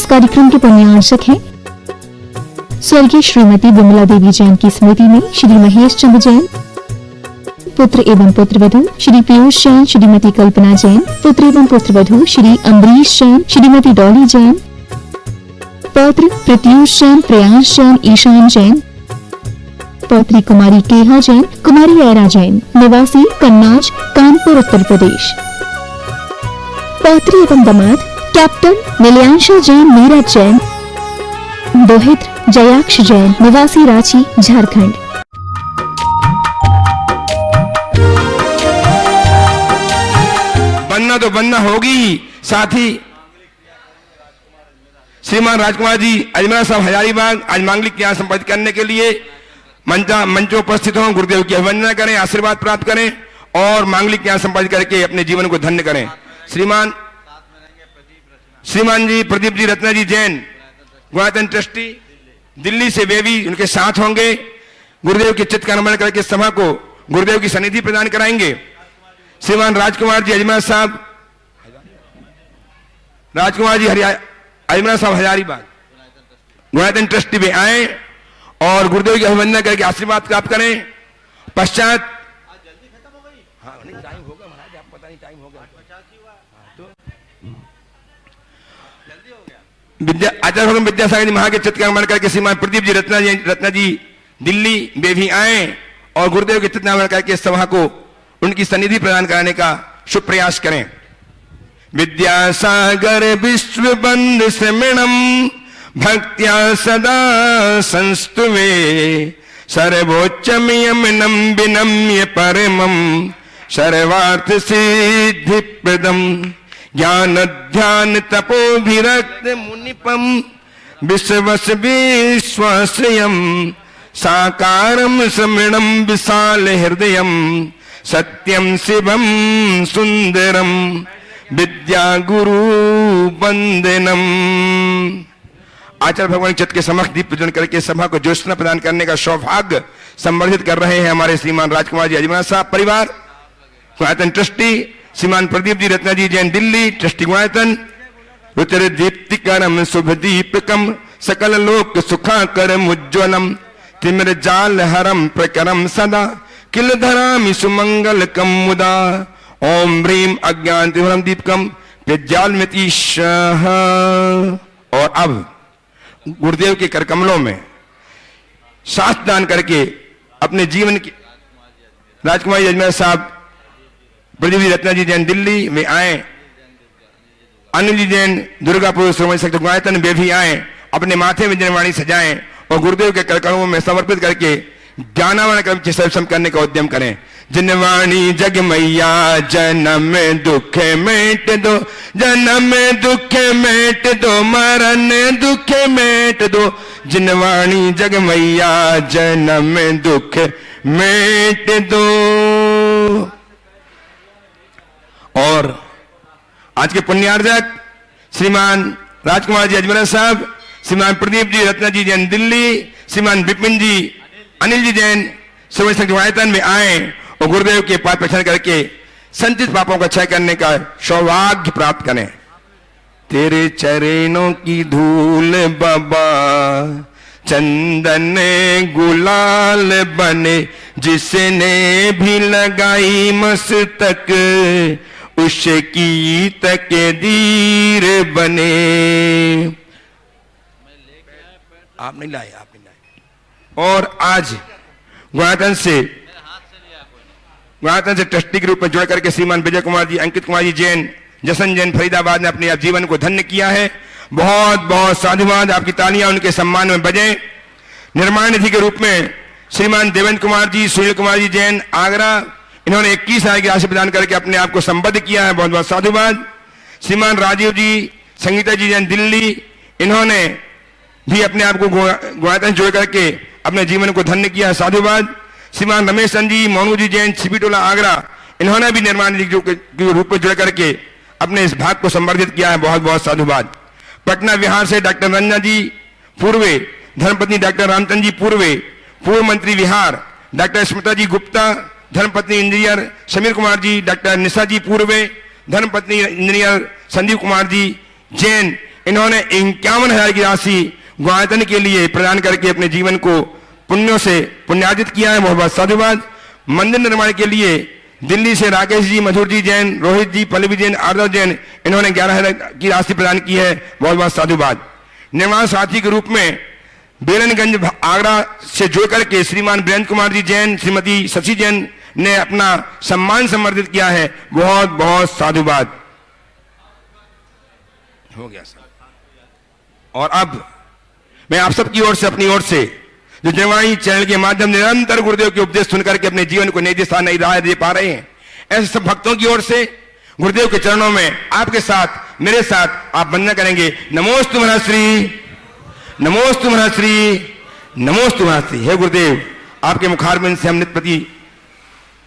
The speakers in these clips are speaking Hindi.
कार्यक्रम के पुण्यार्चक हैं स्वर्गीय श्रीमती विमला देवी जैन की स्मृति में श्री महेश चंद्र जैन, पुत्र एवं पुत्रवधू श्री पीयूष जैन, श्रीमती कल्पना जैन, पुत्र एवं पुत्रवधू श्री अम्बरीश जैन, श्रीमती डॉली जैन, पौत्र प्रत्यूष जैन, प्रयास जैन, ईशान जैन, पौत्री कुमारी केहा जैन, कुमारी ऐरा जैन, निवासी कन्नाज, कानपुर, उत्तर प्रदेश। पौत्री एवं दामाद कैप्टन नीलियांशु जैन, नीरज जैन, दोहित्र जयाक्ष जैन, निवासी रांची, झारखंड। बनना तो बनना होगी ही, साथ ही श्रीमान राजकुमार जी अजमेरा साहब हजारीबाग आज मांगलिक ज्ञान संपादित करने के लिए मंचों उपस्थित हों। गुरुदेव की अभिवंदना करें, आशीर्वाद प्राप्त करें और मांगलिक ज्ञान संपादित करके अपने जीवन को धन्य करें। श्रीमान जी प्रदीप जी रत्ना जी जैन, गुणायतन ट्रस्टी, दिल्ली से वे भी उनके साथ होंगे। गुरुदेव के चित्त का नमन करके सभा को गुरुदेव की सनिधि प्रदान कराएंगे। श्रीमान राजकुमार जी अजमेरा साहब, राजकुमार जी अजमेरा साहब हजारीबाग, गुणायतन ट्रस्टी में आए और गुरुदेव की अभिवंदना करके आशीर्वाद प्राप्त करें। पश्चात टाइम होगा महाराज, आपको पता नहीं टाइम होगा तो आचार्य विद्यासागर जी महा के चित्त का नमन करके श्रीमान प्रदीप जी रत्ना जी दिल्ली वे भी आए और गुरुदेव के चित्त का नमन करके सभा को उनकी सनिधि प्रदान कराने का शुभ प्रयास करें। विद्यासागर विश्व बंद श्रमणम भक्त्या सदा संस्तुवे सर्वोच्चमयमनम विनम्य परमम सर्वार्थ सिद्धि प्रदम ज्ञान ध्यान तपोभिरक्त मुनिपम विश्वस विश्वाश्रयम साकारम श्रमणम विशाल हृदयम सत्यम शिवम सुंदरम विद्या गुरु वंदनम। आचार्य भगवान चित्त के समक्ष दीप पूजन करके सभा को ज्योत्सना प्रदान करने का सौभाग्य संवर्धित कर रहे हैं हमारे श्रीमान राजकुमार जी अजमेरा साहब परिवार, गुणायतन ट्रस्टी, श्रीमान प्रदीप जी रत्ना जी जैन दिल्ली ट्रस्टी गुणायतन, रुचिर दीप्तिकरम शुभ दीपकम सकल लोक सुखाकरम उज्ज्वलम तिमिर जाल हरम प्रकरम सदा किल धरामि सुमंगल कम मुदा ओम ह्रीम अज्ञान तिमिरम दीपकम प्रज्वालयति। और अब गुरुदेव के करकमलों में शास्त्र दान करके अपने जीवन की राजकुमार जी अजमेरा साहब, प्रदीप जी रत्ना जी जैन दिल्ली में आए, अनिल जी जैन दुर्गापुर श्रोमणी सेक्टर गुणायतन वे भी आए, अपने माथे में जनवाणी सजाएं और गुरुदेव के करकमलों में समर्पित करके ज्ञानावन क्रम से करने का उद्यम करें। जिनवाणी जग मैया जन्म दुख मेट दो, जन्म दुख मेट दो, मरण दुख मेट दो, जिनवाणी जग मैया जन्म दुख मेट दो। और आज के पुण्यार्जक श्रीमान राजकुमार जी अजमेरा साहब, श्रीमान प्रदीप जी रत्ना जी जैन दिल्ली, श्रीमान विपिन जी अनिल जी जैन श्रोमणी सेक्टर गुणायतन में आए और गुरुदेव के पाद प्रदर्शन करके संचित पापों का क्षय करने का सौभाग्य प्राप्त करें। तेरे चरणों की धूल बाबा चंदन गुलाल बने, जिसने भी लगाई मस्तक उसकी तकदीर बने। आप नहीं लाए, आप नहीं लाए। और आज गुणायतन से ट्रस्टी के रूप में जुड़ करके श्रीमान विजय कुमार जी, अंकित कुमार जी जैन, जसन जैन फरीदाबाद ने अपने जीवन को धन्य किया है। बहुत बहुत साधुवाद, आपकी तालियां उनके सम्मान में बजें। निर्माण निधि के रूप में श्रीमान देवेंद्र कुमार जी, सुनील कुमार जी जैन आगरा, इन्होंने 21,000 की राशि प्रदान करके अपने आप को संबद्ध किया है, बहुत बहुत साधुवाद। श्रीमान राजीव जी, संगीता जी जैन दिल्ली, इन्होंने भी अपने आप को गुणायतन जोड़ करके अपने जीवन को धन्य किया है, साधुवाद। श्रीमान रमेश चंद जी, मोनू जी जैन, छिपीटोला आगरा, इन्होंने भी निर्माण निधि के रूप में जुड़ करके अपने इस भाग को संवर्धित किया है, बहुत बहुत साधुवाद। पटना बिहार से डॉक्टर रंजना जी पूर्वे, धर्मपत्नी डॉक्टर रामचंद्र जी पूर्वे, पूर्व मंत्री बिहार डॉक्टर स्मृता जी गुप्ता, धर्मपत्नी इंजीनियर समीर कुमार जी, डॉक्टर निशा जी पूर्वे, धर्मपत्नी इंजीनियर संदीप कुमार जी जैन, इन्होंने 51,000 की राशि गुणायतन के लिए प्रदान करके अपने जीवन को पुण्यों से पुण्यार्जित किया है। बहुत बहुत साधुवाद। मंदिर निर्माण के लिए दिल्ली से राकेश जी, मधुर जी जैन, रोहित जी, पल्लवी जैन, आरदव जैन, इन्होंने 11,000 की राशि प्रदान की है। बहुत बहुत साधुवाद। निर्माण साथी के रूप में बेलनगंज आगरा से जुड़ करके श्रीमान वीरेंद्र कुमार जी जैन, श्रीमती शशि जैन ने अपना सम्मान समर्पित किया है। बहुत बहुत साधुवाद। हो गया सर। और अब मैं आप सबकी ओर से, अपनी ओर से, जो जवाई चैनल के माध्यम निरंतर गुरुदेव के उपदेश सुनकर के अपने जीवन को नई दिशा, नई राह दे पा रहे हैं, ऐसे सब भक्तों की ओर से गुरुदेव के चरणों में आपके साथ, मेरे साथ आप वंदना करेंगे। नमोस्तु महर्षि, नमोस्तु महर्षि, नमोस्तु महर्षि। हे गुरुदेव, आपके मुखारबिंद से हम नित्य प्रति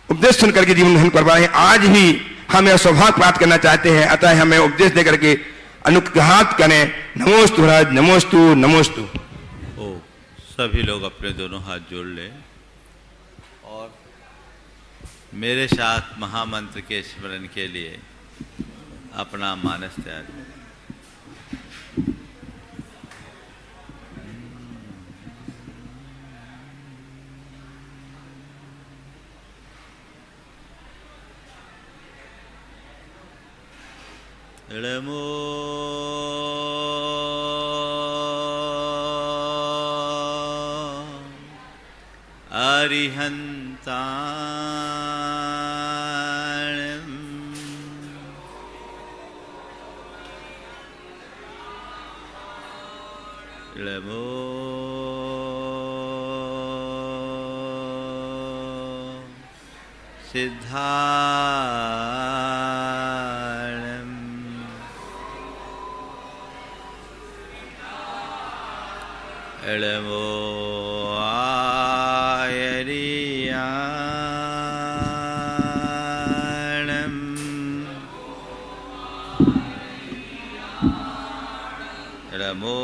उपदेश सुनकर के जीवन ग्रहण कर पा रहे हैं। आज ही हम यह सौभाग्य प्राप्त करना चाहते हैं, अतः हमें उपदेश देकर के अनुग्रहात करें। नमोस्तु महाराज, नमोस्तु, नमोस्तु। सभी लोग अपने दोनों हाथ जोड़ लें और मेरे साथ महामंत्र के स्मरण के लिए अपना मानस तैयार करें। नमो अरिहन्ताणं नमो सिद्धाणं नमो नमो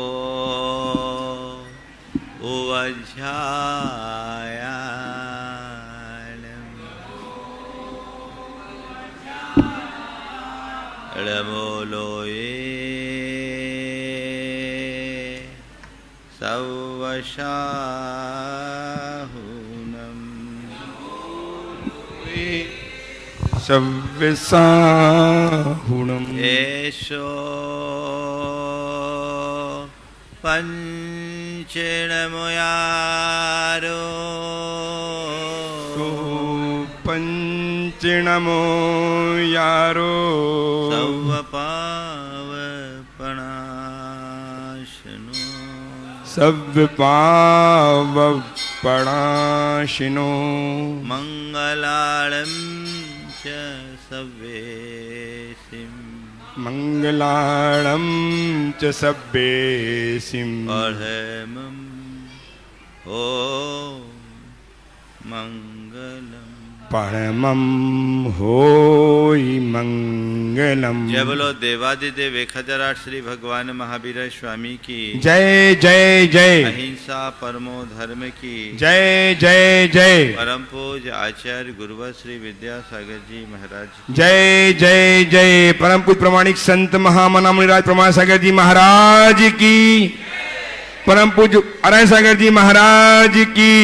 उवज्झायाणं नमो लोये सव्वशाहुनं सव्यसाहुणम् एषो पंचणमुयारो पंचणमो यारो सव्वपावपणाशनो सव्यपावपणाशिनो मंगलाळं च सव्येसिं मंगलाळं च सव्येसिं परमं ओ मंगलम। परमं होय मंगलम। जय बोलो देवादिदेव 1008 श्री भगवान महावीर स्वामी की जय जय जय। अहिंसा परमो धर्म की जय जय जय। परम पूज आचार्य गुरुवर श्री विद्यासागर जी महाराज जय जय जय। परम पूज प्रमाणिक संत महामना मुनिराज प्रमाण सागर जी महाराज की। परम पूज अरय सागर जी महाराज की।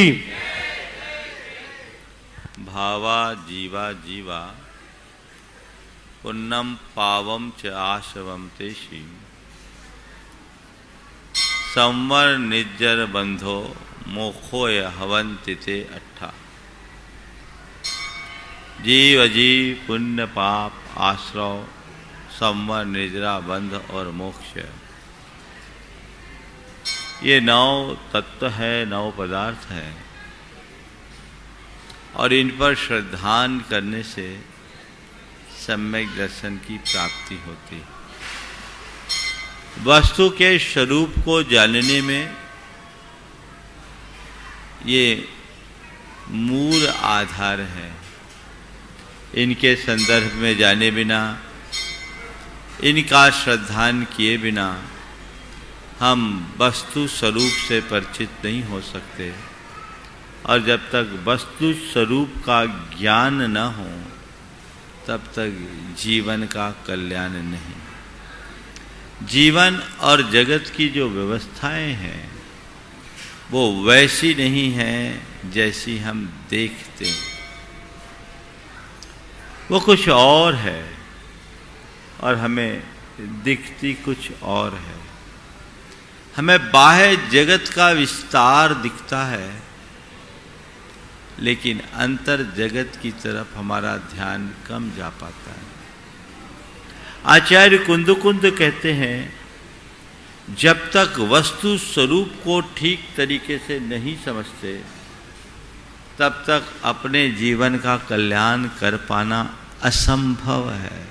भावा जीवा जीवा पुन्नम पावम च आशवम तेषि संवर निज्जर बंधो मोखोय हवंति ते अट्ठा। जीव जीव पुण्य पाप आश्रव संवर निजरा बंध और मोक्ष, ये 9 तत्व है, 9 पदार्थ है और इन पर श्रद्धान करने से सम्यक दर्शन की प्राप्ति होती है। वस्तु के स्वरूप को जानने में ये मूल आधार है। इनके संदर्भ में जाने बिना, इनका श्रद्धान किए बिना हम वस्तु स्वरूप से परिचित नहीं हो सकते और जब तक वस्तु स्वरूप का ज्ञान न हो तब तक जीवन का कल्याण नहीं। जीवन और जगत की जो व्यवस्थाएं हैं वो वैसी नहीं हैं जैसी हम देखते हैं, वो कुछ और है और हमें दिखती कुछ और है। हमें बाह्य जगत का विस्तार दिखता है, लेकिन अंतर जगत की तरफ हमारा ध्यान कम जा पाता है। आचार्य कुंद कहते हैं, जब तक वस्तु स्वरूप को ठीक तरीके से नहीं समझते तब तक अपने जीवन का कल्याण कर पाना असंभव है।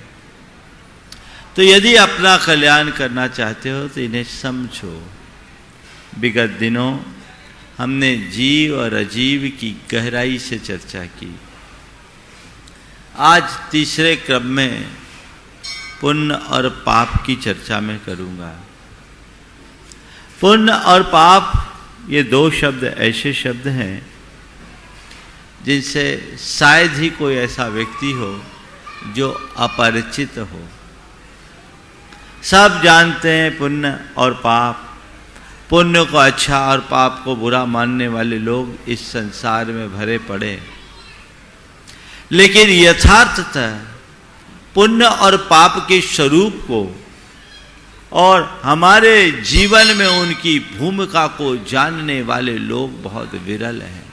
तो यदि अपना कल्याण करना चाहते हो तो इन्हें समझो। विगत दिनों हमने जीव और अजीव की गहराई से चर्चा की। आज तीसरे क्रम में पुण्य और पाप की चर्चा में करूंगा। पुण्य और पाप ये दो शब्द ऐसे शब्द हैं जिनसे शायद ही कोई ऐसा व्यक्ति हो जो अपरिचित हो। सब जानते हैं पुण्य और पाप। पुण्य को अच्छा और पाप को बुरा मानने वाले लोग इस संसार में भरे पड़े, लेकिन यथार्थतः पुण्य और पाप के स्वरूप को और हमारे जीवन में उनकी भूमिका को जानने वाले लोग बहुत विरल हैं।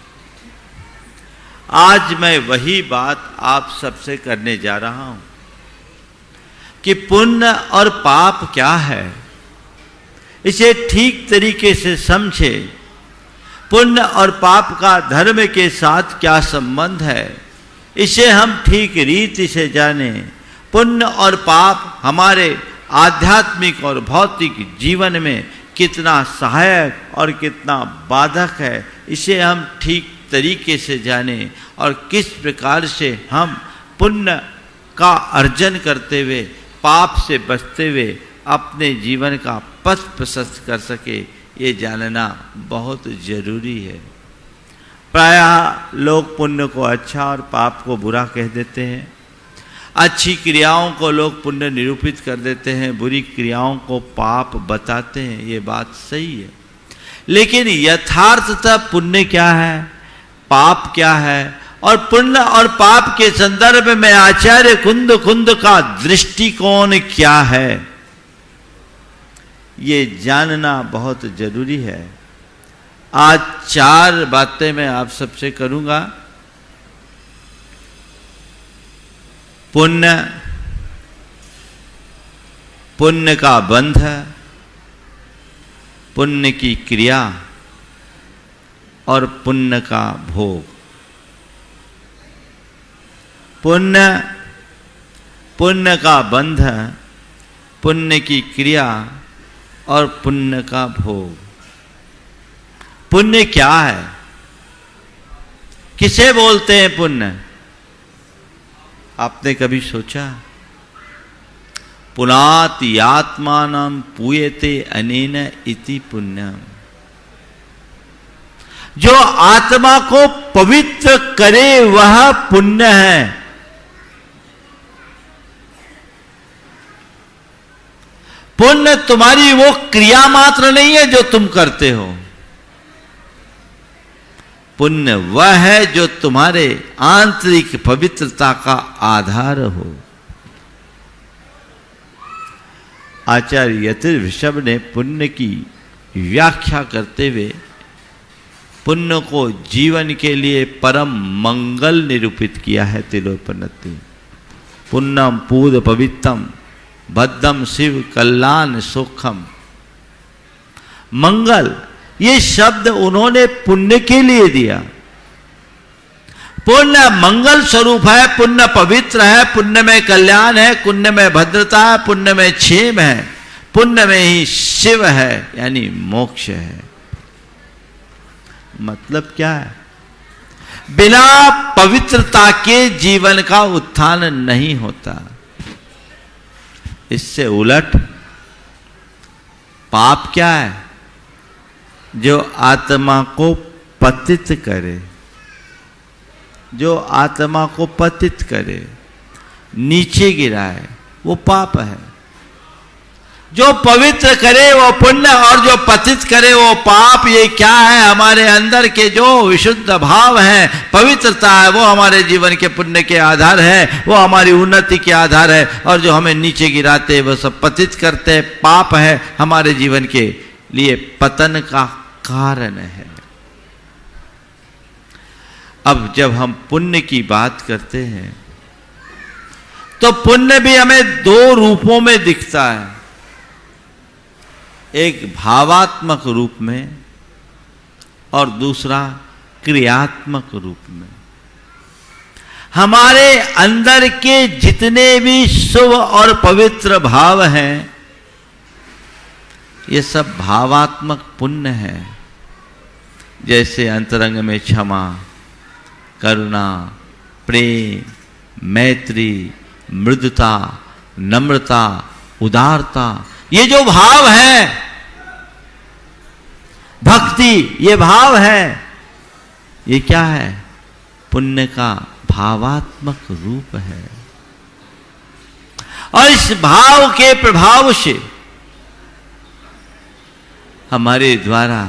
आज मैं वही बात आप सबसे करने जा रहा हूं कि पुण्य और पाप क्या है, इसे ठीक तरीके से समझे। पुण्य और पाप का धर्म के साथ क्या संबंध है, इसे हम ठीक रीति से जाने। पुण्य और पाप हमारे आध्यात्मिक और भौतिक जीवन में कितना सहायक और कितना बाधक है, इसे हम ठीक तरीके से जाने और किस प्रकार से हम पुण्य का अर्जन करते हुए पाप से बचते हुए अपने जीवन का पथ प्रशस्त कर सके, ये जानना बहुत जरूरी है। प्रायः लोग पुण्य को अच्छा और पाप को बुरा कह देते हैं। अच्छी क्रियाओं को लोग पुण्य निरूपित कर देते हैं, बुरी क्रियाओं को पाप बताते हैं। ये बात सही है, लेकिन यथार्थतः पुण्य क्या है, पाप क्या है, और पुण्य और पाप के संदर्भ में आचार्य कुंद का दृष्टिकोण क्या है, ये जानना बहुत जरूरी है। आज 4 बातें मैं आप सबसे करूंगा। पुण्य, पुण्य का बंध, पुण्य की क्रिया और पुण्य का भोग। पुण्य, पुण्य का बंध, पुण्य की क्रिया और पुण्य का भोग। पुण्य क्या है, किसे बोलते हैं पुण्य? आपने कभी सोचा? पुनाति आत्मानं पूयते अनेन इति पुण्यम। जो आत्मा को पवित्र करे वह पुण्य है। पुण्य तुम्हारी वो क्रिया मात्र नहीं है जो तुम करते हो। पुण्य वह है जो तुम्हारे आंतरिक पवित्रता का आधार हो। आचार्य यतिर्वृषभ ने पुण्य की व्याख्या करते हुए पुण्य को जीवन के लिए परम मंगल निरूपित किया है। तिलोपनति पुण्यम पूद पवित्रम भद्दम शिव कल्याण सुखम। मंगल, ये शब्द उन्होंने पुण्य के लिए दिया। पुण्य मंगल स्वरूप है, पुण्य पवित्र है, पुण्य में कल्याण है, पुण्य में भद्रता है, पुण्य में क्षेम है, पुण्य में ही शिव है, यानी मोक्ष है। मतलब क्या है? बिना पवित्रता के जीवन का उत्थान नहीं होता। इससे उलट पाप क्या है? जो आत्मा को पतित करे, जो आत्मा को पतित करे, नीचे गिराए, वो पाप है। जो पवित्र करे वो पुण्य और जो पतित करे वो पाप। ये क्या है? हमारे अंदर के जो विशुद्ध भाव है, पवित्रता है, वो हमारे जीवन के पुण्य के आधार है, वो हमारी उन्नति के आधार है। और जो हमें नीचे गिराते वो सब पतित करते, पाप है, हमारे जीवन के लिए पतन का कारण है। अब जब हम पुण्य की बात करते हैं तो पुण्य भी हमें दो रूपों में दिखता है, एक भावात्मक रूप में और दूसरा क्रियात्मक रूप में। हमारे अंदर के जितने भी शुभ और पवित्र भाव हैं ये सब भावात्मक पुण्य है। जैसे अंतरंग में क्षमा, करुणा, प्रेम, मैत्री, मृदुता, नम्रता, उदारता, ये जो भाव है, भक्ति, ये भाव है, ये क्या है? पुण्य का भावात्मक रूप है। और इस भाव के प्रभाव से हमारे द्वारा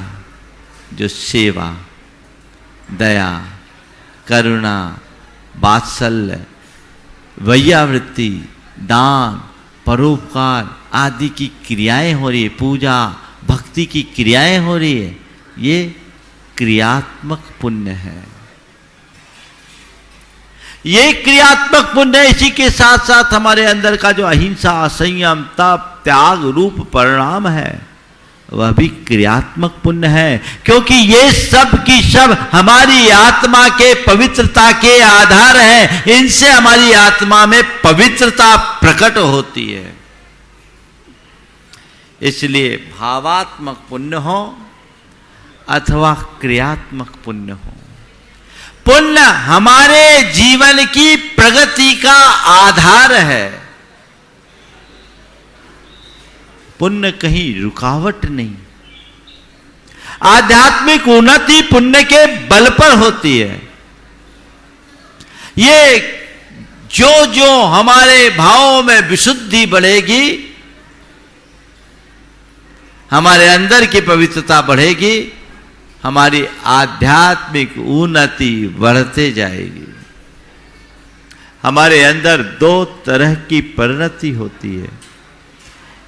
जो सेवा, दया, करुणा, वात्सल्य, वैयावृत्ति, दान, परोपकार आदि की क्रियाएं हो रही है, पूजा भक्ति की क्रियाएं हो रही है, ये क्रियात्मक पुण्य है। ये क्रियात्मक पुण्य है। इसी के साथ साथ हमारे अंदर का जो अहिंसा, संयम, तप, त्याग रूप परिणाम है वह भी क्रियात्मक पुण्य है। क्योंकि ये सब की सब हमारी आत्मा के पवित्रता के आधार है। इनसे हमारी आत्मा में पवित्रता प्रकट होती है। इसलिए भावात्मक पुण्य हो अथवा क्रियात्मक पुण्य हो, पुण्य हमारे जीवन की प्रगति का आधार है। पुण्य कहीं रुकावट नहीं। आध्यात्मिक उन्नति पुण्य के बल पर होती है। ये जो जो हमारे भावों में विशुद्धि बढ़ेगी, हमारे अंदर की पवित्रता बढ़ेगी, हमारी आध्यात्मिक उन्नति बढ़ते जाएगी। हमारे अंदर दो तरह की परिणति होती है,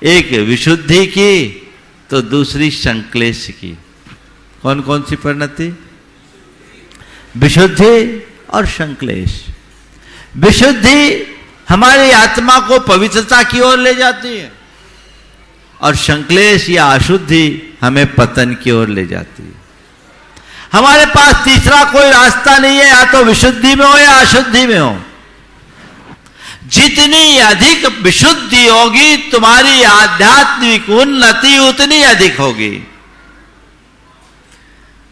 एक विशुद्धि की तो दूसरी संक्लेश की। कौन कौन सी परिणति? विशुद्धि और संक्लेश। विशुद्धि हमारी आत्मा को पवित्रता की ओर ले जाती है और संक्लेश या अशुद्धि हमें पतन की ओर ले जाती है। हमारे पास तीसरा कोई रास्ता नहीं है, या तो विशुद्धि में हो या अशुद्धि में हो। जितनी अधिक विशुद्धि होगी तुम्हारी आध्यात्मिक उन्नति उतनी अधिक होगी,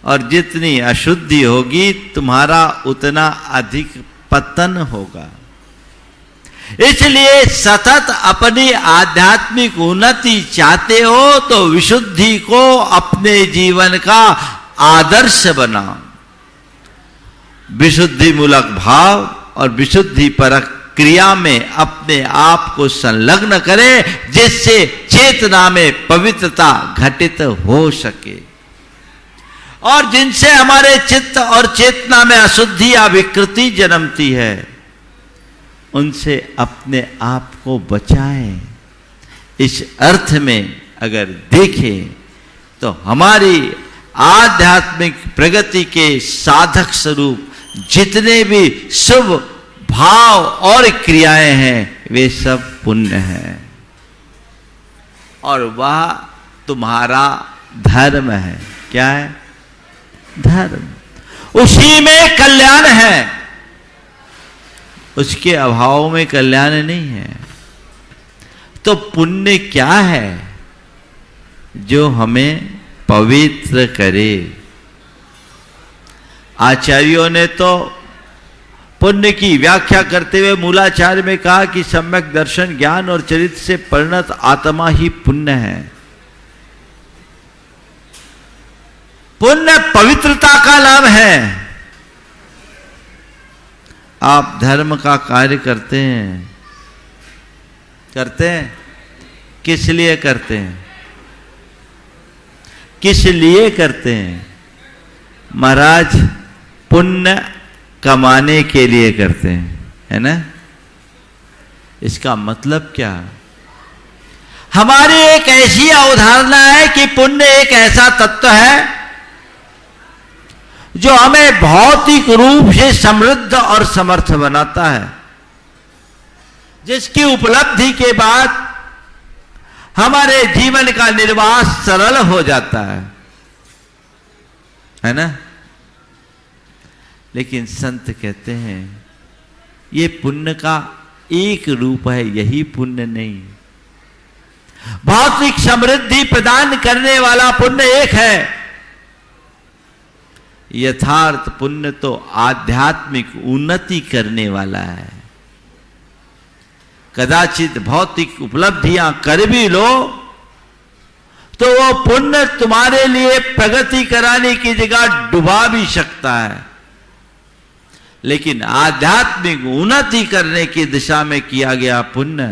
और जितनी अशुद्धि होगी तुम्हारा उतना अधिक पतन होगा। इसलिए सतत अपनी आध्यात्मिक उन्नति चाहते हो तो विशुद्धि को अपने जीवन का आदर्श बनाओ। विशुद्धि मूलक भाव और विशुद्धि परक क्रिया में अपने आप को संलग्न करें, जिससे चेतना में पवित्रता घटित हो सके। और जिनसे हमारे चित्त और चेतना में अशुद्धि या विकृति जन्मती है, उनसे अपने आप को बचाएं। इस अर्थ में अगर देखें तो हमारी आध्यात्मिक प्रगति के साधक स्वरूप जितने भी शुभ भाव और क्रियाएं हैं वे सब पुण्य हैं, और वह तुम्हारा धर्म है। क्या है? धर्म। उसी में कल्याण है, उसके अभाव में कल्याण नहीं है। तो पुण्य क्या है? जो हमें पवित्र करे। आचार्यों ने तो पुण्य की व्याख्या करते हुए मूलाचार्य में कहा कि सम्यक दर्शन, ज्ञान और चरित्र से परिणत आत्मा ही पुण्य है। पुण्य पवित्रता का नाम है। आप धर्म का कार्य करते हैं, किस लिए करते हैं? किस लिए करते हैं? महाराज, पुण्य कमाने के लिए करते हैं, है ना? इसका मतलब क्या? हमारी एक ऐसी अवधारणा है कि पुण्य एक ऐसा तत्व है जो हमें भौतिक रूप से समृद्ध और समर्थ बनाता है, जिसकी उपलब्धि के बाद हमारे जीवन का निर्वाह सरल हो जाता है ना? लेकिन संत कहते हैं ये पुण्य का एक रूप है, यही पुण्य नहीं। भौतिक समृद्धि प्रदान करने वाला पुण्य एक है, यथार्थ पुण्य तो आध्यात्मिक उन्नति करने वाला है। कदाचित भौतिक उपलब्धियां कर भी लो तो वो पुण्य तुम्हारे लिए प्रगति कराने की जगह डुबा भी सकता है, लेकिन आध्यात्मिक उन्नति करने की दिशा में किया गया पुण्य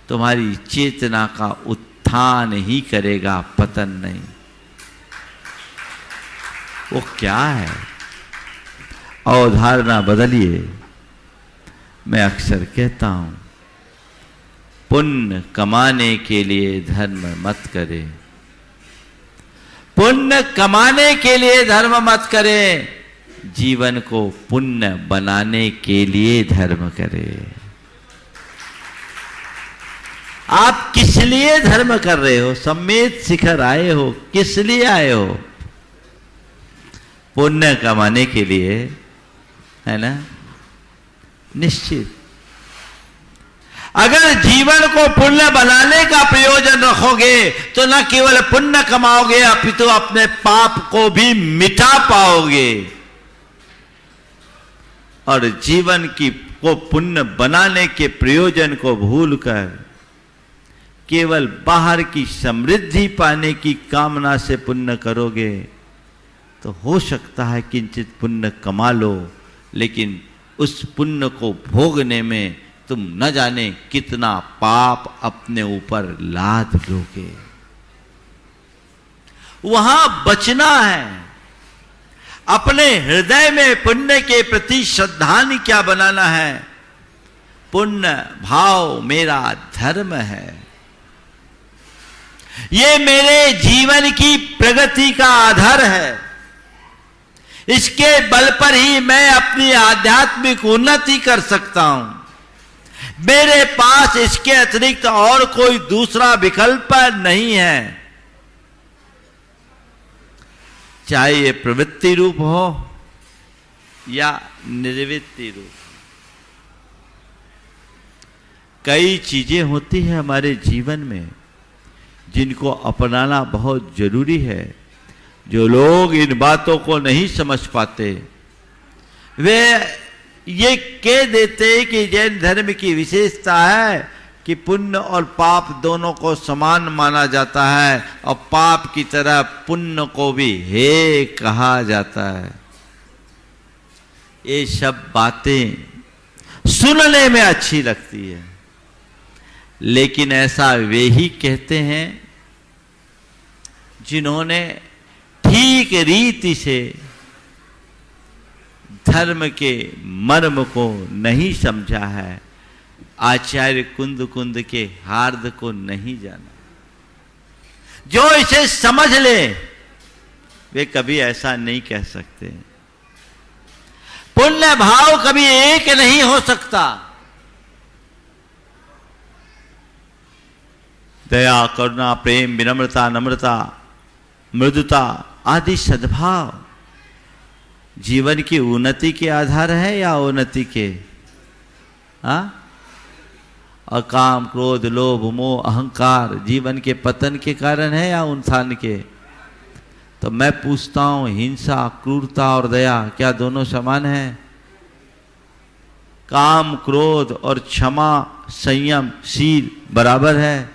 तुम्हारी चेतना का उत्थान ही करेगा, पतन नहीं। वो क्या है? अवधारणा बदलिए। मैं अक्सर कहता हूं, पुण्य कमाने के लिए धर्म मत करें। पुण्य कमाने के लिए धर्म मत करें, जीवन को पुण्य बनाने के लिए धर्म करें। आप किस लिए धर्म कर रहे हो? सम्मेद शिखर आए हो, किस लिए आए हो? पुण्य कमाने के लिए, है ना? निश्चित। अगर जीवन को पुण्य बनाने का प्रयोजन रखोगे तो न केवल पुण्य कमाओगे अपितु अपने पाप को भी मिटा पाओगे, और जीवन को पुण्य बनाने के प्रयोजन को भूलकर केवल बाहर की समृद्धि पाने की कामना से पुण्य करोगे तो हो सकता है किंचित पुण्य कमा लो, लेकिन उस पुण्य को भोगने में तुम न जाने कितना पाप अपने ऊपर लाद लोगे। वहां बचना है। अपने हृदय में पुण्य के प्रति श्रद्धांजलि क्या बनाना है? पुण्य भाव मेरा धर्म है, ये मेरे जीवन की प्रगति का आधार है, इसके बल पर ही मैं अपनी आध्यात्मिक उन्नति कर सकता हूं। मेरे पास इसके अतिरिक्त और कोई दूसरा विकल्प नहीं है, चाहे ये प्रवृत्ति रूप हो या निर्वृत्ति रूप। कई चीजें होती हैं हमारे जीवन में जिनको अपनाना बहुत जरूरी है। जो लोग इन बातों को नहीं समझ पाते वे ये कह देते कि जैन धर्म की विशेषता है कि पुण्य और पाप दोनों को समान माना जाता है और पाप की तरह पुण्य को भी हे कहा जाता है। ये सब बातें सुनने में अच्छी लगती है, लेकिन ऐसा वे ही कहते हैं जिन्होंने ठीक रीति से धर्म के मर्म को नहीं समझा है, आचार्य कुंद कुंद के हार्द को नहीं जाना। जो इसे समझ ले वे कभी ऐसा नहीं कह सकते। पुण्य भाव कभी एक नहीं हो सकता। दया, करुणा, प्रेम, विनम्रता, नम्रता, मृदुता आदि सद्भाव जीवन की उन्नति के आधार है या अवनति के? और काम, क्रोध, लोभ, मोह, अहंकार जीवन के पतन के कारण है या उत्थान के? तो मैं पूछता हूं, हिंसा, क्रूरता और दया क्या दोनों समान हैं? काम, क्रोध और क्षमा, संयम, शील बराबर है?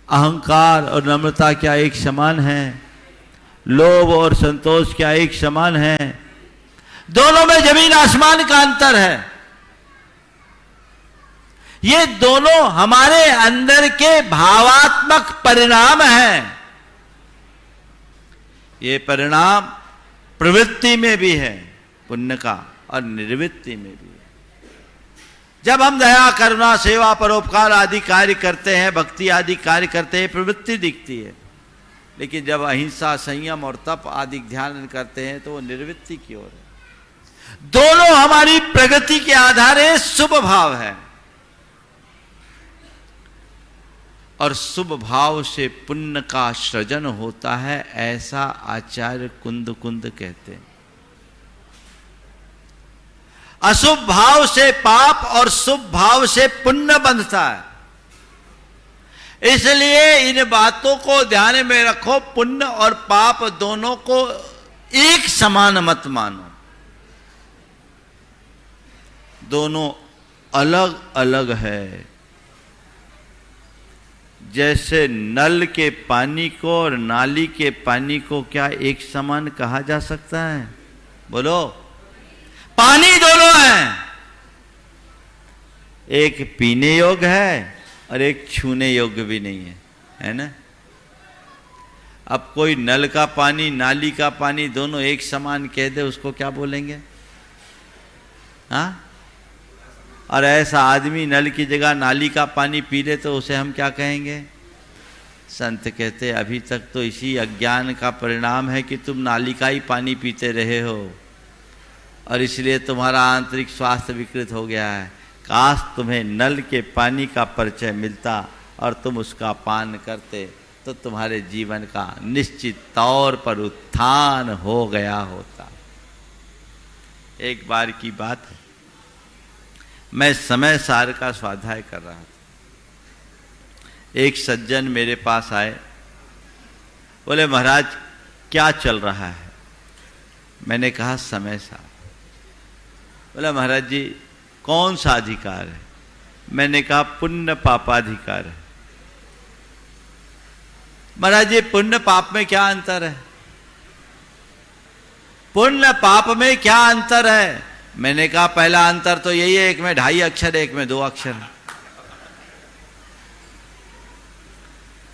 अहंकार और नम्रता क्या एक समान है? लोभ और संतोष क्या एक समान है? दोनों में जमीन आसमान का अंतर है। ये दोनों हमारे अंदर के भावात्मक परिणाम हैं। ये परिणाम प्रवृत्ति में भी है पुण्य का और निर्वृत्ति में भी है। जब हम दया, करुणा, सेवा, परोपकार आदि कार्य करते हैं, भक्ति आदि कार्य करते हैं, प्रवृत्ति दिखती है। लेकिन जब अहिंसा, संयम और तप आदि ध्यान करते हैं तो वो निर्वृत्ति की ओर है। दोनों हमारी प्रगति के आधार शुभ भाव है और शुभ भाव से पुण्य का सृजन होता है, ऐसा आचार्य कुंद कहते हैं। अशुभ भाव से पाप और शुभ भाव से पुण्य बंधता है। इसलिए इन बातों को ध्यान में रखो, पुण्य और पाप दोनों को एक समान मत मानो, दोनों अलग अलग है। जैसे नल के पानी को और नाली के पानी को क्या एक समान कहा जा सकता है? बोलो। पानी दोनों हैं, एक पीने योग्य है और एक छूने योग्य भी नहीं है, है ना? अब कोई नल का पानी, नाली का पानी दोनों एक समान कह दे, उसको क्या बोलेंगे? हाँ? और ऐसा आदमी नल की जगह नाली का पानी पी ले तो उसे हम क्या कहेंगे? संत कहते अभी तक तो इसी अज्ञान का परिणाम है कि तुम नाली का ही पानी पीते रहे हो और इसलिए तुम्हारा आंतरिक स्वास्थ्य विकृत हो गया है। काश तुम्हें नल के पानी का परिचय मिलता और तुम उसका पान करते तो तुम्हारे जीवन का निश्चित तौर पर उत्थान हो गया होता। एक बार की बात है, मैं समय सार का स्वाध्याय कर रहा था। एक सज्जन मेरे पास आए, बोले महाराज क्या चल रहा है? मैंने कहा समय सार। बोला महाराज जी कौन सा अधिकार है? मैंने कहा पुण्य पापाधिकार है। महाराज जी पुण्य पाप में क्या अंतर है? पुण्य पाप में क्या अंतर है? मैंने कहा पहला अंतर तो यही है, एक में 2.5 अक्षर है, एक में 2 अक्षर है।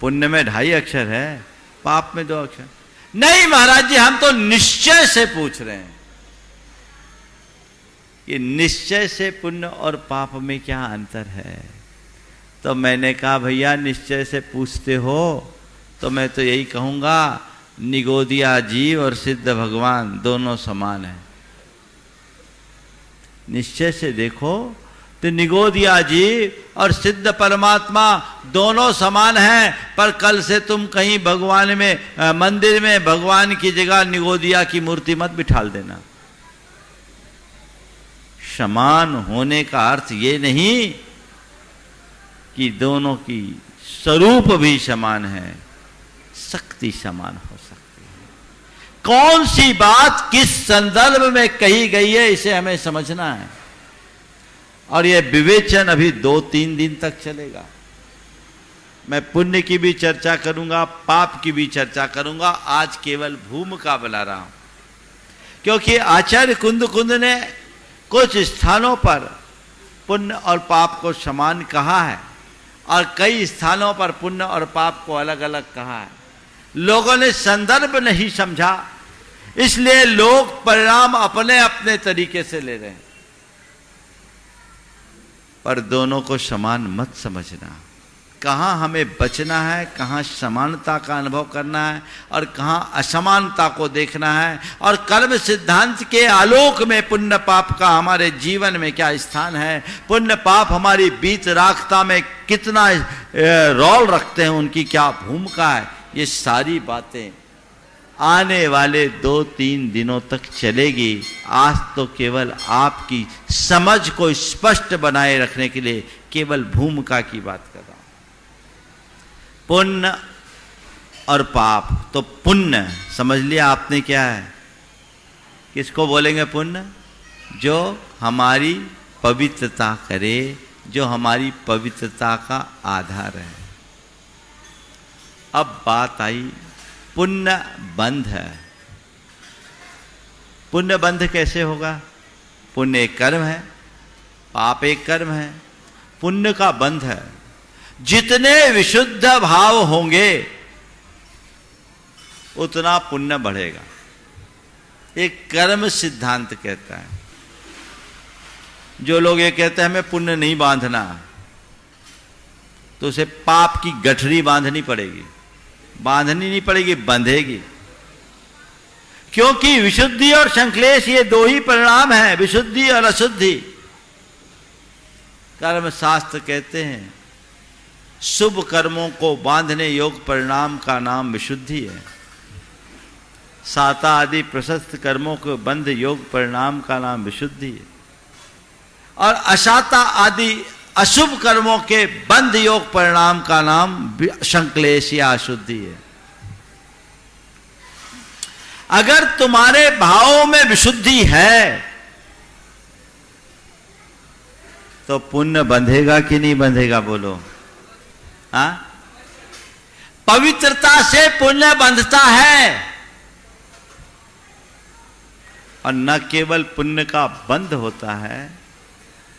पुण्य में 2.5 अक्षर है, पाप में 2 अक्षर। नहीं महाराज जी हम तो निश्चय से पूछ रहे हैं कि निश्चय से पुण्य और पाप में क्या अंतर है। तो मैंने कहा भैया निश्चय से पूछते हो तो मैं तो यही कहूंगा, निगोदिया जीव और सिद्ध भगवान दोनों समान हैं। निश्चय से देखो तो निगोदिया जीव और सिद्ध परमात्मा दोनों समान हैं, पर कल से तुम कहीं भगवान में मंदिर में भगवान की जगह निगोदिया की मूर्ति मत बिठाल देना। समान होने का अर्थ ये नहीं कि दोनों की स्वरूप भी समान है, शक्ति समान हो सकती है। कौन सी बात किस संदर्भ में कही गई है इसे हमें समझना है और यह विवेचन अभी 2-3 दिन तक चलेगा। मैं पुण्य की भी चर्चा करूंगा, पाप की भी चर्चा करूंगा। आज केवल भूमिका बना रहा हूं क्योंकि आचार्य कुंद ने कुछ स्थानों पर पुण्य और पाप को समान कहा है और कई स्थानों पर पुण्य और पाप को अलग अलग कहा है। लोगों ने संदर्भ नहीं समझा, इसलिए लोग परिणाम अपने अपने तरीके से ले रहे हैं, पर दोनों को समान मत समझना। कहाँ हमें बचना है, कहाँ समानता का अनुभव करना है और कहाँ असमानता को देखना है, और कर्म सिद्धांत के आलोक में पुण्य पाप का हमारे जीवन में क्या स्थान है, पुण्य पाप हमारी बीत राखता में कितना रोल रखते हैं, उनकी क्या भूमिका है, ये सारी बातें आने वाले 2-3 दिनों तक चलेगी। आज तो केवल आपकी समझ को स्पष्ट बनाए रखने के लिए केवल भूमिका की बात कर रहा हूं। पुण्य और पाप, तो पुण्य समझ लिया आपने क्या है? किसको बोलेंगे पुण्य? जो हमारी पवित्रता करे, जो हमारी पवित्रता का आधार है। अब बात आई पुण्य बंध है। पुण्य बंध कैसे होगा? पुण्य एक कर्म है, पाप एक कर्म है। पुण्य का बंध है। जितने विशुद्ध भाव होंगे उतना पुण्य बढ़ेगा। एक कर्म सिद्धांत कहता है। जो लोग ये कहते हैं हमें पुण्य नहीं बांधना, तो उसे पाप की गठरी बांधनी पड़ेगी। बांधनी नहीं पड़ेगी, बंधेगी। क्योंकि विशुद्धि और संक्लेश ये दो ही परिणाम हैं, विशुद्धि और अशुद्धि। कर्म शास्त्र कहते हैं शुभ कर्मों को बांधने योग परिणाम का नाम विशुद्धि है। साता आदि प्रशस्त कर्मों को बंध योग परिणाम का नाम विशुद्धि है। और अशाता आदि अशुभ कर्मों के बंध योग परिणाम का नाम संक्लेश या अशुद्धि है। अगर तुम्हारे भावों में विशुद्धि है तो पुण्य बंधेगा कि नहीं बंधेगा, बोलो। हाँ, पवित्रता से पुण्य बंधता है। और न केवल पुण्य का बंध होता है,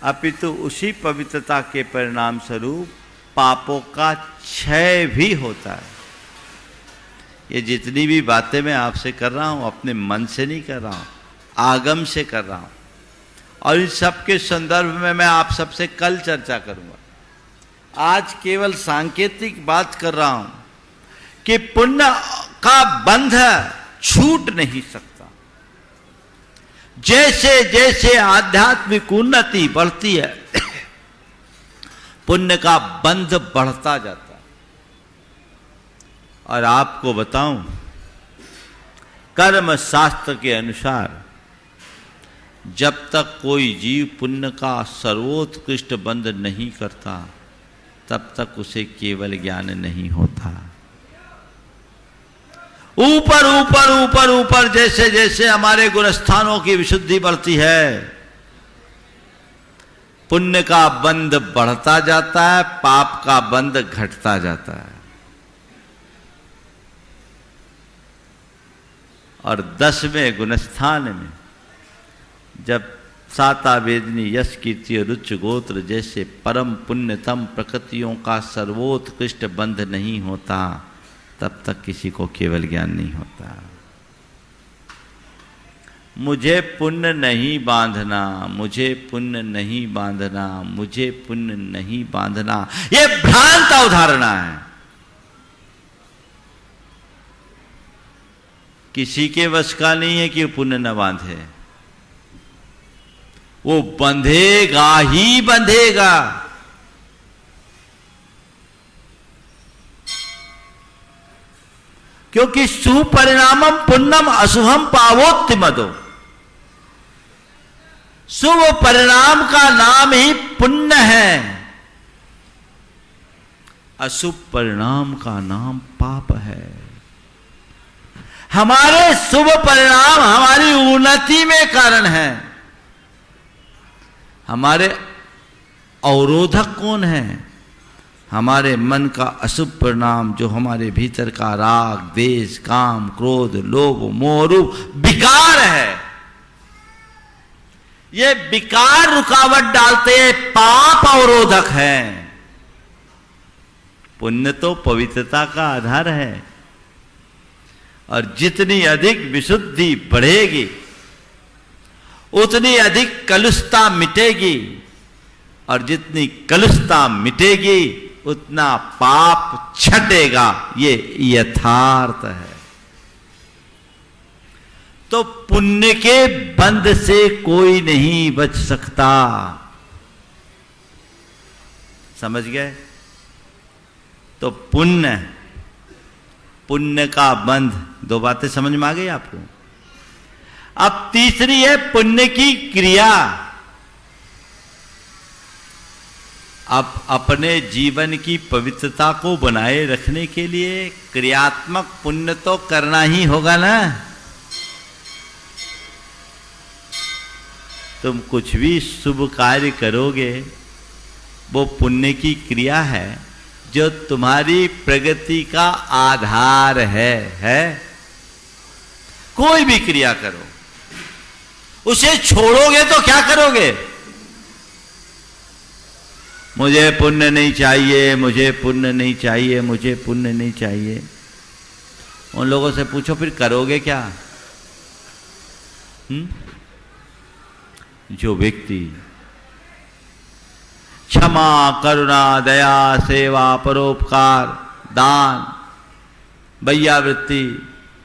अपितु उसी पवित्रता के परिणाम स्वरूप पापों का क्षय भी होता है। ये जितनी भी बातें मैं आपसे कर रहा हूं अपने मन से नहीं कर रहा हूं, आगम से कर रहा हूं। और इन सब के संदर्भ में मैं आप सबसे कल चर्चा करूंगा। आज केवल सांकेतिक बात कर रहा हूं कि पुण्य का बंध छूट नहीं सकता। जैसे जैसे आध्यात्मिक उन्नति बढ़ती है पुण्य का बंध बढ़ता जाता है। और आपको बताऊं, कर्म शास्त्र के अनुसार जब तक कोई जीव पुण्य का सर्वोत्कृष्ट बंध नहीं करता तब तक उसे केवल ज्ञान नहीं होता। ऊपर ऊपर ऊपर ऊपर जैसे जैसे हमारे गुणस्थानों की विशुद्धि बढ़ती है पुण्य का बंध बढ़ता जाता है, पाप का बंध घटता जाता है। और 10वें गुणस्थान में जब साता वेदनी यश कीर्ति और उच्च गोत्र जैसे परम पुण्यतम प्रकृतियों का सर्वोत्कृष्ट बंध नहीं होता तब तक किसी को केवल ज्ञान नहीं होता। मुझे पुण्य नहीं बांधना, मुझे पुण्य नहीं बांधना, मुझे पुण्य नहीं बांधना, ये भ्रांत अवधारणा है। किसी के वश का नहीं है कि वो पुण्य न बांधे। वो बंधेगा ही बंधेगा। क्योंकि सुपरिणामम पुण्यम अशुभम पावोत्तिमदो। शुभ परिणाम का नाम ही पुण्य है, अशुभ परिणाम का नाम पाप है। हमारे शुभ परिणाम हमारी उन्नति में कारण है। हमारे अवरोधक कौन है? हमारे मन का अशुभ परिणाम जो हमारे भीतर का राग, द्वेष, काम, क्रोध, लोभ, मोह रूप विकार है। ये विकार रुकावट डालते हैं, पाप अवरोधक है। पुण्य तो पवित्रता का आधार है। और जितनी अधिक विशुद्धि बढ़ेगी उतनी अधिक कलुषता मिटेगी, और जितनी कलुषता मिटेगी उतना पाप छटेगा। ये यथार्थ है। तो पुण्य के बंध से कोई नहीं बच सकता। समझ गए? तो पुण्य का बंध, दो बातें समझ में आ गई आपको। अब तीसरी है पुण्य की क्रिया। अब अपने जीवन की पवित्रता को बनाए रखने के लिए क्रियात्मक पुण्य तो करना ही होगा ना। तुम कुछ भी शुभ कार्य करोगे वो पुण्य की क्रिया है जो तुम्हारी प्रगति का आधार है। कोई भी क्रिया करो, उसे छोड़ोगे तो क्या करोगे? मुझे पुण्य नहीं चाहिए, मुझे पुण्य नहीं चाहिए, मुझे पुण्य नहीं चाहिए। उन लोगों से पूछो फिर करोगे क्या? जो व्यक्ति क्षमा, करुणा, दया, सेवा, परोपकार, दान, वैयावृत्ति,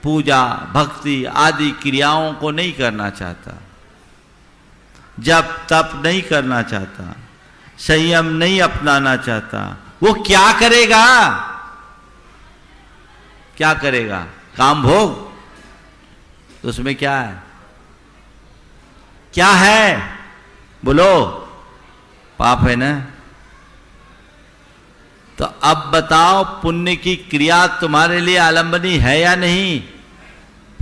पूजा, भक्ति आदि क्रियाओं को नहीं करना चाहता, जप तप नहीं करना चाहता, संयम नहीं अपनाना चाहता, वो क्या करेगा? क्या करेगा? काम भोग। उसमें क्या है? क्या है? बोलो। पाप है ना? तो अब बताओ, पुण्य की क्रिया तुम्हारे लिए आलंबनी है या नहीं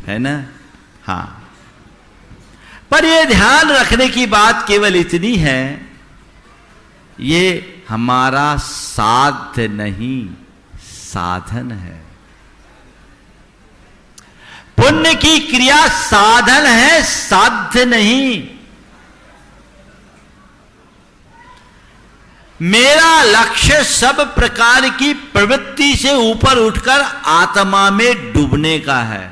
है? ना? हाँ। पर यह ध्यान रखने की बात केवल इतनी है, ये हमारा साध्य नहीं, साधन है। पुण्य की क्रिया साधन है, साध्य नहीं। मेरा लक्ष्य सब प्रकार की प्रवृत्ति से ऊपर उठकर आत्मा में डूबने का है।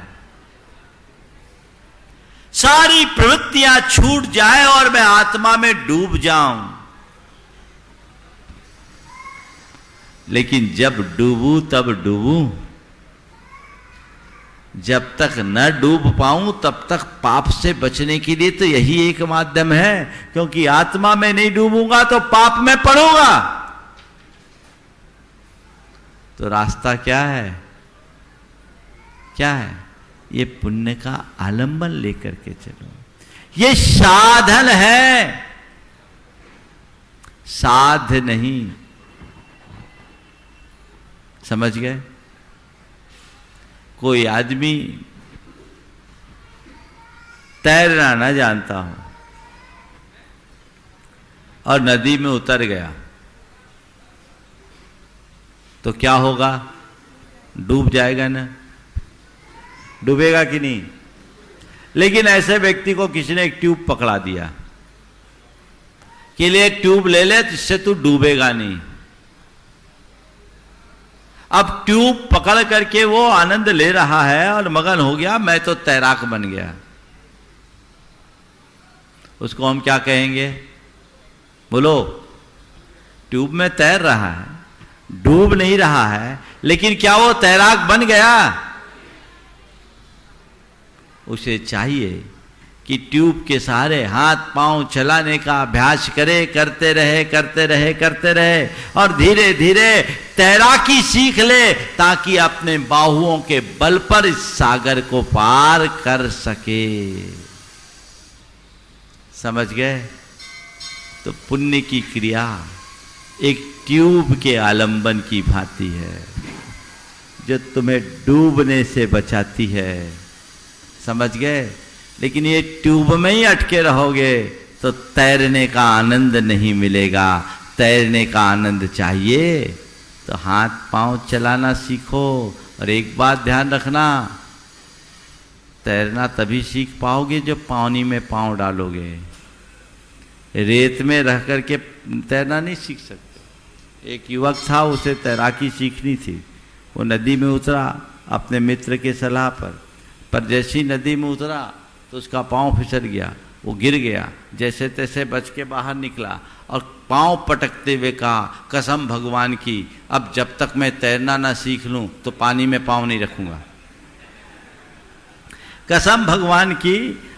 सारी प्रवृत्तियां छूट जाए और मैं आत्मा में डूब जाऊं। लेकिन जब डूबूं तब डूबूं, जब तक न डूब पाऊं तब तक पाप से बचने के लिए तो यही एक माध्यम है, क्योंकि आत्मा में नहीं डूबूंगा तो पाप में पड़ूंगा। तो रास्ता क्या है? क्या है? ये पुण्य का आलंबन लेकर के चलो। ये साधन है, साध्य नहीं। समझ गए? कोई आदमी तैरना न जानता हो और नदी में उतर गया तो क्या होगा? डूब जाएगा ना? डूबेगा कि नहीं? लेकिन ऐसे व्यक्ति को किसी ने एक ट्यूब पकड़ा दिया कि ले एक ट्यूब ले ले, जिससे तू डूबेगा नहीं। अब ट्यूब पकड़ करके वो आनंद ले रहा है और मगन हो गया, मैं तो तैराक बन गया। उसको हम क्या कहेंगे? बोलो। ट्यूब में तैर रहा है, डूब नहीं रहा है, लेकिन क्या वो तैराक बन गया? उसे चाहिए कि ट्यूब के सहारे हाथ पांव चलाने का अभ्यास करे, करते रहे करते रहे करते रहे और धीरे धीरे तैराकी सीख ले, ताकि अपने बाहुओं के बल पर इस सागर को पार कर सके। समझ गए? तो पुण्य की क्रिया एक ट्यूब के आलंबन की भांति है, जो तुम्हें डूबने से बचाती है। समझ गए? लेकिन ये ट्यूब में ही अटके रहोगे तो तैरने का आनंद नहीं मिलेगा। तैरने का आनंद चाहिए तो हाथ पांव चलाना सीखो। और एक बात ध्यान रखना, तैरना तभी सीख पाओगे जब पानी में पांव डालोगे। रेत में रह करके तैरना नहीं सीख सकते। एक युवक था, उसे तैराकी सीखनी थी। वो नदी में उतरा अपने मित्र के सलाह पर जैसी नदी में उतरा तो उसका पांव फिसल गया, वो गिर गया। जैसे तैसे बच के बाहर निकला और पांव पटकते हुए कहा, कसम भगवान की, अब जब तक मैं तैरना ना सीख लूं तो पानी में पांव नहीं रखूंगा। कसम भगवान की,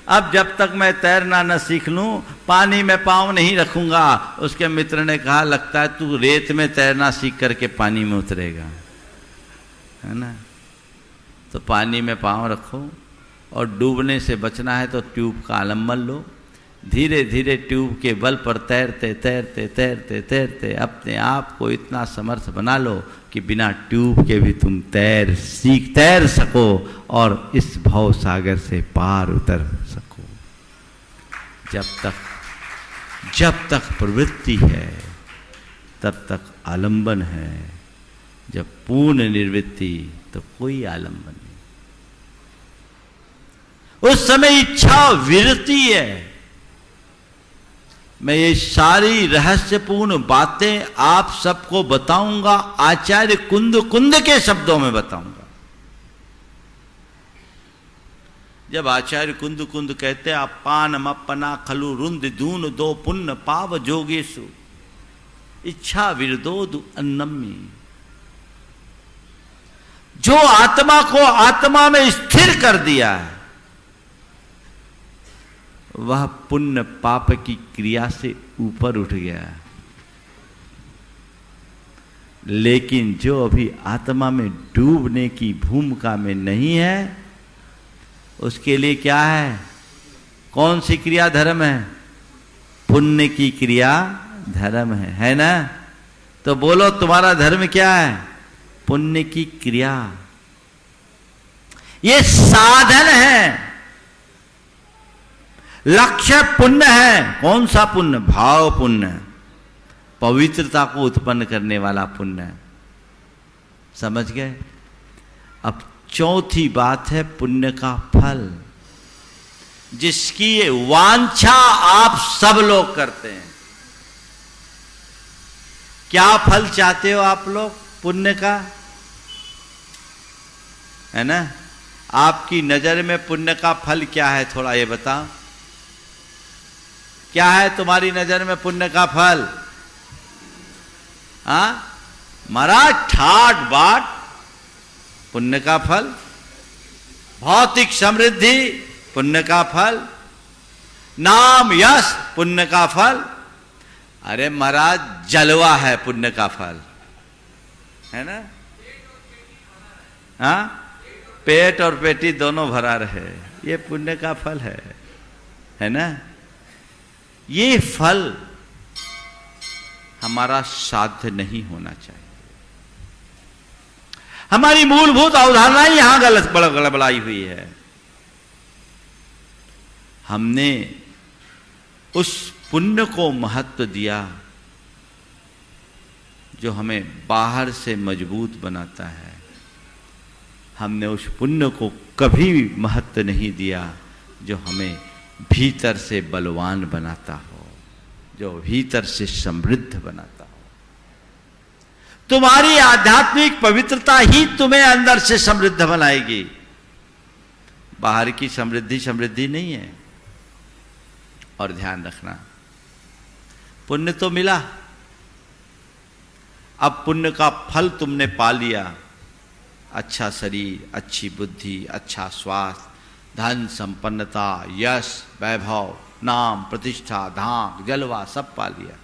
अब जब तक मैं तैरना न सीख लूं पानी में पांव नहीं रखूंगा। उसके मित्र ने कहा, लगता है तू रेत में तैरना सीख करके पानी में उतरेगा, है ना? तो पानी में पांव रखो और डूबने से बचना है तो ट्यूब का आलंबन लो। धीरे धीरे ट्यूब के बल पर तैरते तैरते तैरते तैरते अपने आप को इतना समर्थ बना लो कि बिना ट्यूब के भी तुम तैर सको और इस भव सागर से पार उतर सको। जब तक प्रवृत्ति है तब तक आलंबन है। जब पूर्ण निर्वृत्ति तो कोई आलंबन नहीं। उस समय इच्छा विरति है। मैं ये सारी रहस्यपूर्ण बातें आप सबको बताऊंगा, आचार्य कुंद के शब्दों में बताऊंगा। जब आचार्य कुंद कहते अपान मपना खलु रुंद दून दो पुण्य पाव जोगेशु इच्छा विरदोदु अन्नम्मी, जो आत्मा को आत्मा में स्थिर कर दिया है वह पुण्य पाप की क्रिया से ऊपर उठ गया। लेकिन जो अभी आत्मा में डूबने की भूमिका में नहीं है उसके लिए क्या है? कौन सी क्रिया धर्म है? पुण्य की क्रिया धर्म है ना? तो बोलो तुम्हारा धर्म क्या है? पुण्य की क्रिया। ये साधन है, लक्ष्य पुण्य है। कौन सा पुण्य? भाव पुण्य, पवित्रता को उत्पन्न करने वाला पुण्य। समझ गए? अब चौथी बात है पुण्य का फल, जिसकी वांछा आप सब लोग करते हैं। क्या फल चाहते हो आप लोग पुण्य का? है ना? आपकी नजर में पुण्य का फल क्या है? थोड़ा ये बताओ, क्या है तुम्हारी नजर में पुण्य का फल? महाराज ठाट बाट पुण्य का फल, भौतिक समृद्धि पुण्य का फल, नाम यश पुण्य का फल। अरे महाराज जलवा है पुण्य का फल, है ना? पेट और पेटी दोनों भरा रहे, ये पुण्य का फल है ना? ये फल हमारा साध्य नहीं होना चाहिए। हमारी मूलभूत अवधारणा ही यहां गड़बड़ाई हुई है। हमने उस पुण्य को महत्व दिया जो हमें बाहर से मजबूत बनाता है। हमने उस पुण्य को कभी भी महत्व नहीं दिया जो हमें भीतर से बलवान बनाता हो, जो भीतर से समृद्ध बनाता हो। तुम्हारी आध्यात्मिक पवित्रता ही तुम्हें अंदर से समृद्ध बनाएगी। बाहर की समृद्धि नहीं है। और ध्यान रखना, पुण्य तो मिला, अब पुण्य का फल तुमने पा लिया। अच्छा शरीर, अच्छी बुद्धि, अच्छा स्वास्थ्य, धन संपन्नता, यश, वैभव, नाम, प्रतिष्ठा, धाम, जलवा सब पा लिया।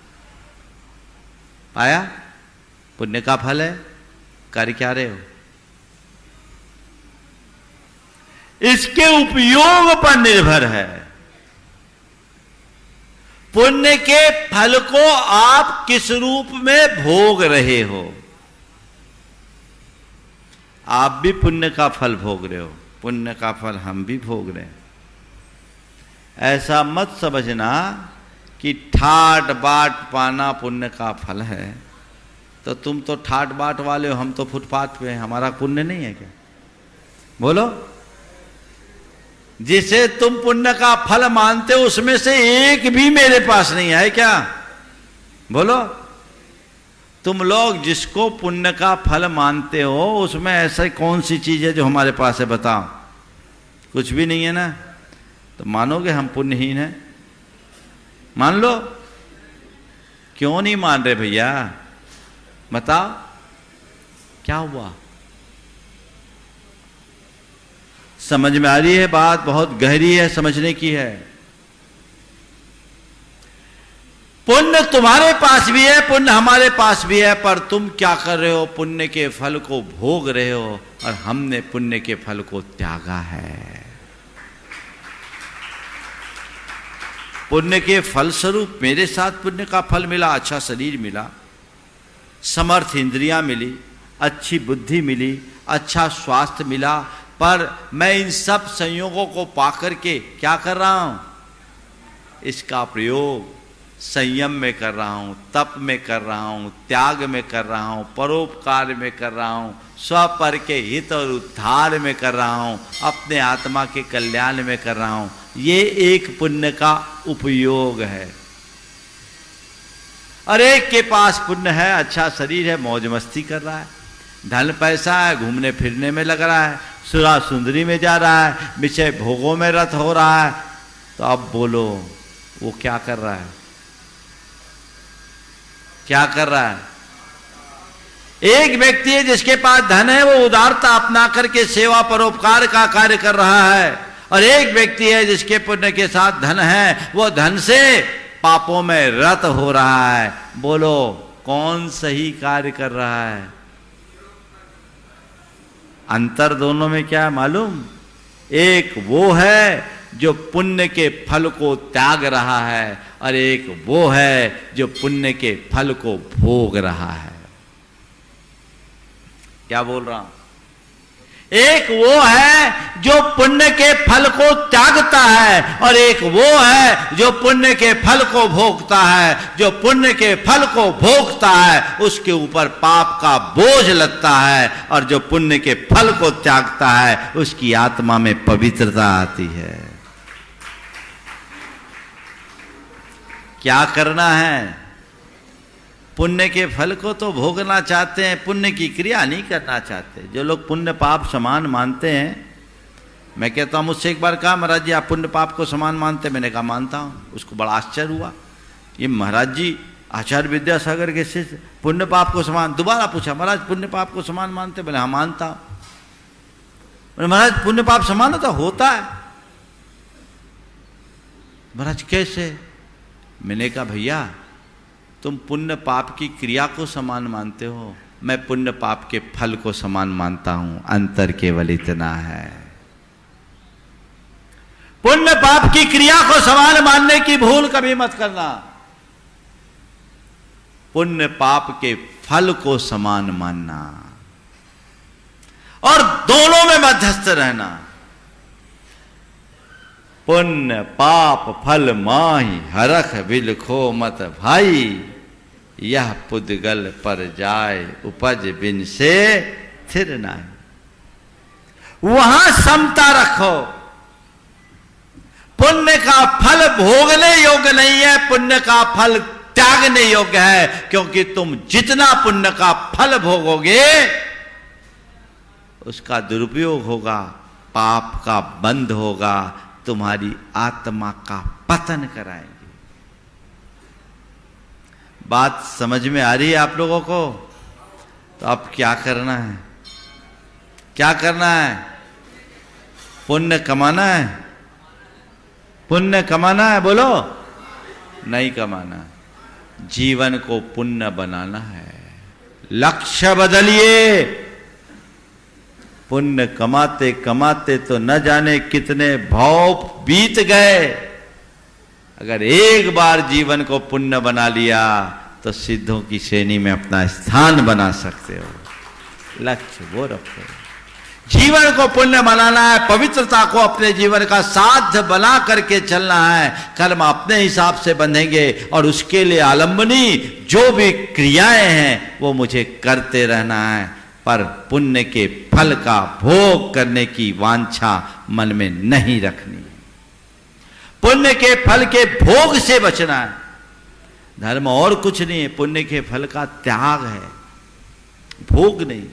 पाया? पुण्य का फल है। कर क्या रहे हो? इसके उपयोग पर निर्भर है। पुण्य के फल को आप किस रूप में भोग रहे हो? आप भी पुण्य का फल भोग रहे हो, पुण्य का फल हम भी भोग रहे हैं। ऐसा मत समझना कि ठाट बाट पाना पुण्य का फल है, तो तुम तो ठाट बाट वाले हो, हम तो फुटपाथ पे हैं, हमारा पुण्य नहीं है क्या? बोलो। जिसे तुम पुण्य का फल मानते हो उसमें से एक भी मेरे पास नहीं है क्या? बोलो। तुम लोग जिसको पुण्य का फल मानते हो उसमें ऐसा कौन सी चीज है जो हमारे पास है? बताओ। कुछ भी नहीं है ना? तो मानोगे हम पुण्यहीन हैं? मान लो। क्यों नहीं मान रहे भैया? बताओ क्या हुआ? समझ में आ रही है बात? बहुत गहरी है, समझने की है। पुण्य तुम्हारे पास भी है, पुण्य हमारे पास भी है, पर तुम क्या कर रहे हो? पुण्य के फल को भोग रहे हो और हमने पुण्य के फल को त्यागा है। पुण्य के फल स्वरूप मेरे साथ पुण्य का फल मिला, अच्छा शरीर मिला, समर्थ इंद्रियां मिली, अच्छी बुद्धि मिली, अच्छा स्वास्थ्य मिला, पर मैं इन सब संयोगों को पाकर के क्या कर रहा हूं? इसका प्रयोग संयम में कर रहा हूं, तप में कर रहा हूं, त्याग में कर रहा हूं, परोपकार में कर रहा हूं, स्वपर के हित और उद्धार में कर रहा हूं, अपने आत्मा के कल्याण में कर रहा हूं। ये एक पुण्य का उपयोग है। और एक के पास पुण्य है, अच्छा शरीर है, मौज मस्ती कर रहा है, धन पैसा है, घूमने फिरने में लग रहा है, सुरा सुंदरी में जा रहा है, विषय भोगों में रत हो रहा है, तो अब बोलो वो क्या कर रहा है? क्या कर रहा है? एक व्यक्ति है जिसके पास धन है, वो उदारता अपना करके सेवा परोपकार का कार्य कर रहा है, और एक व्यक्ति है जिसके पुण्य के साथ धन है, वो धन से पापों में रत हो रहा है। बोलो कौन सही कार्य कर रहा है? अंतर दोनों में क्या है मालूम? एक वो है जो पुण्य के फल को त्याग रहा है, और एक वो है जो पुण्य के फल को भोग रहा है। क्या बोल रहा हूं? एक वो है जो पुण्य के फल को त्यागता है, और एक वो है जो पुण्य के फल को भोगता है। जो पुण्य के फल को भोगता है उसके ऊपर पाप का बोझ लगता है, और जो पुण्य के फल को त्यागता है उसकी आत्मा में पवित्रता आती है। क्या करना है? पुण्य के फल को तो भोगना चाहते हैं, पुण्य की क्रिया नहीं करना चाहते। जो लोग पुण्य पाप समान मानते हैं, मैं कहता हूं, मुझसे एक बार कहा, महाराज जी आप पुण्य पाप को समान मानते? मैंने कहा मानता हूं। उसको बड़ा आश्चर्य हुआ, ये महाराज जी आचार्य विद्यासागर के शिष्य पुण्य पाप को समान। दोबारा पूछा, महाराज पुण्य पाप को समान मानते? बोले हाँ मानता हूं। महाराज पुण्य पाप समान होता है? महाराज कैसे? मैंने कहा भैया तुम पुण्य पाप की क्रिया को समान मानते हो, मैं पुण्य पाप के फल को समान मानता हूं। अंतर केवल इतना है। पुण्य पाप की क्रिया को समान मानने की भूल कभी मत करना। पुण्य पाप के फल को समान मानना, और दोनों में मध्यस्थ रहना। पुण्य पाप फल माही हरख बिलखो मत भाई, यह पुद्गल पर जाए उपज बिन से थिर नहीं। वहां समता रखो। पुण्य का फल भोगने योग्य नहीं है, पुण्य का फल त्यागने योग्य है, क्योंकि तुम जितना पुण्य का फल भोगोगे उसका दुरुपयोग होगा, पाप का बंध होगा, तुम्हारी आत्मा का पतन कराएंगे। बात समझ में आ रही है आप लोगों को? तो अब क्या करना है? क्या करना है? पुण्य कमाना है? पुण्य कमाना है? बोलो नहीं कमाना, जीवन को पुण्य बनाना है। लक्ष्य बदलिए। पुण्य कमाते कमाते तो न जाने कितने भाव बीत गए। अगर एक बार जीवन को पुण्य बना लिया तो सिद्धों की श्रेणी में अपना स्थान बना सकते हो। लक्ष्य वो रखो। जीवन को पुण्य बनाना है, पवित्रता को अपने जीवन का साध्य बना करके चलना है। कर्म अपने हिसाब से बंधेंगे, और उसके लिए आलंबनी जो भी क्रियाएं हैं वो मुझे करते रहना है, पर पुण्य के फल का भोग करने की वांछा मन में नहीं रखनी। पुण्य के फल के भोग से बचना है। धर्म और कुछ नहीं है, पुण्य के फल का त्याग है, भोग नहीं।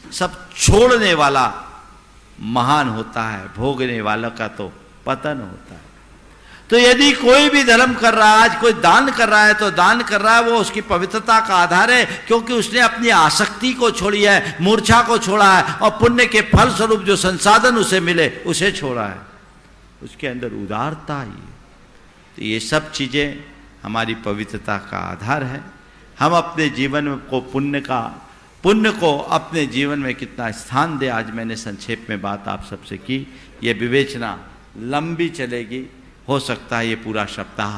सब छोड़ने वाला महान होता है, भोगने वाला का तो पतन होता है। तो यदि कोई भी धर्म कर रहा है, आज कोई दान कर रहा है, तो दान कर रहा है वो उसकी पवित्रता का आधार है, क्योंकि उसने अपनी आसक्ति को छोड़ी है, मूर्छा को छोड़ा है, और पुण्य के फल स्वरूप जो संसाधन उसे मिले उसे छोड़ा है। उसके अंदर उदारता ही है। तो ये सब चीजें हमारी पवित्रता का आधार है। हम अपने जीवन को पुण्य को अपने जीवन में कितना स्थान दे, आज मैंने संक्षेप में बात आप सबसे की। ये विवेचना लंबी चलेगी, हो सकता है ये पूरा सप्ताह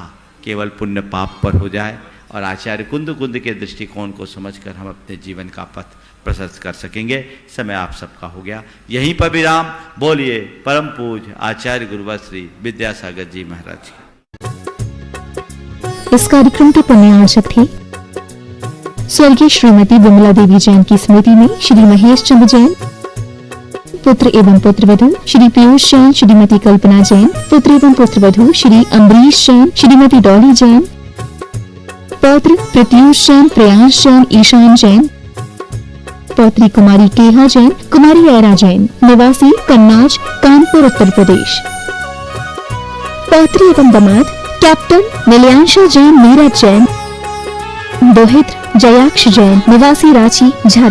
केवल पुण्य पाप पर हो जाए, और आचार्य कुंद के दृष्टिकोण को समझकर हम अपने जीवन का पथ प्रशस्त कर सकेंगे। समय आप सबका हो गया, यहीं पर विराम। बोलिए परम पूज्य आचार्य गुरुवर श्री विद्यासागर जी महाराज की। इस कार्यक्रम के पुण्यार्चक थे स्वर्गीय श्रीमती विमला देवी जैन की स्मृति में श्री महेश चंद्र जैन, पुत्र एवं पुत्रवधू श्री पीयूष जैन, श्रीमती कल्पना जैन, पुत्र एवं पुत्रवधू श्री अम्बरीश जैन, श्रीमती डॉली जैन, पौत्र प्रत्युष जैन, प्रियांश जैन, ईशान जैन। पौत्री कुमारी केहा जैन, कुमारी ऐरा जैन, निवासी कन्नाज, कानपुर, उत्तर प्रदेश। पौत्री एवं दामाद कैप्टन नीलियांशु जैन, नीरज जैन। दोहित्र जयाक्ष जैन, निवासी रांची, झारखंड।